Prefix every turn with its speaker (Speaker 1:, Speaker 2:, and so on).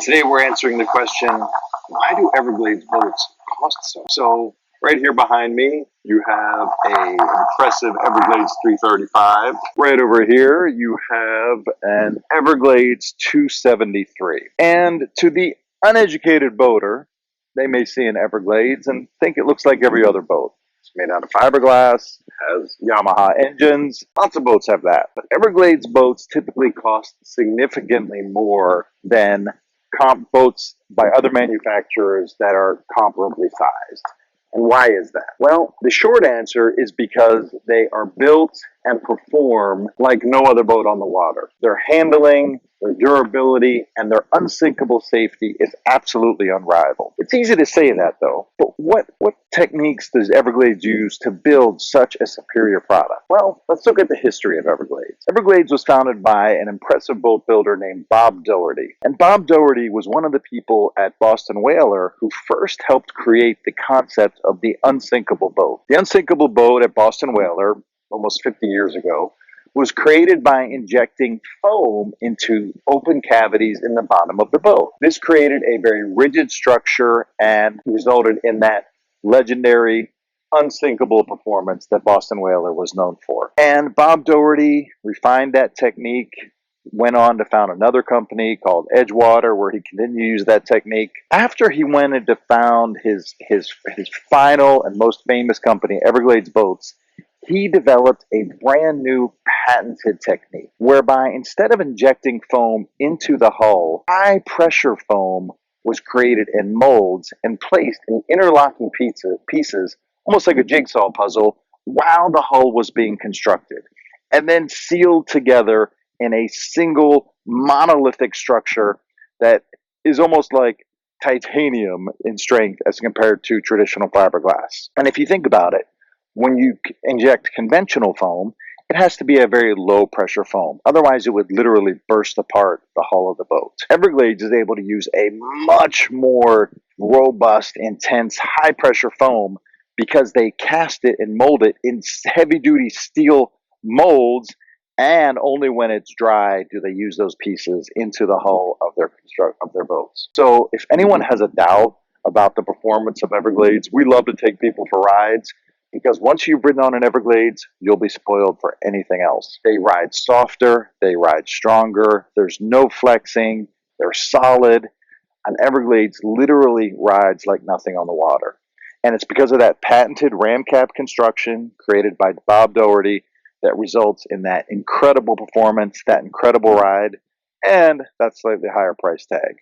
Speaker 1: Today we're answering the question, why do Everglades boats cost so? Right here behind me, you have a impressive Everglades 335. Right over here, you have an Everglades 273. And to the uneducated boater, they may see an Everglades and think it looks like every other boat. It's made out of fiberglass, has Yamaha engines. Lots of boats have that. But Everglades boats typically cost significantly more than comp boats by other manufacturers that are comparably sized. And why is that? Well, the short answer is because they are built and perform like no other boat on the water. Their handling, their durability, and their unsinkable safety is absolutely unrivaled. It's easy to say that though, but what techniques does Everglades use to build such a superior product? Well, let's look at the history of Everglades. Everglades was founded by an impressive boat builder named Bob Doherty. And Bob Doherty was one of the people at Boston Whaler who first helped create the concept of the unsinkable boat. The unsinkable boat at Boston Whaler, almost 50 years ago, was created by injecting foam into open cavities in the bottom of the boat. This created a very rigid structure and resulted in that legendary unsinkable performance that Boston Whaler was known for. And Bob Doherty refined that technique, went on to found another company called Edgewater, where he continued to use that technique. After he went to found his final and most famous company, Everglades Boats, he developed a brand new patented technique whereby instead of injecting foam into the hull, high pressure foam was created in molds and placed in interlocking pieces, almost like a jigsaw puzzle, while the hull was being constructed, and then sealed together in a single monolithic structure that is almost like titanium in strength as compared to traditional fiberglass. And if you think about it, when you inject conventional foam, it has to be a very low pressure foam. Otherwise, it would literally burst apart the hull of the boat. Everglades is able to use a much more robust, intense, high pressure foam because they cast it and mold it in heavy duty steel molds, and only when it's dry do they use those pieces into the hull of their boats. So if anyone has a doubt about the performance of Everglades, we love to take people for rides, because once you've ridden on an Everglades, you'll be spoiled for anything else. They ride softer, they ride stronger, there's no flexing, they're solid. An Everglades literally rides like nothing on the water. And it's because of that patented RAMCAP construction created by Bob Doherty that results in that incredible performance, that incredible ride, and that slightly higher price tag.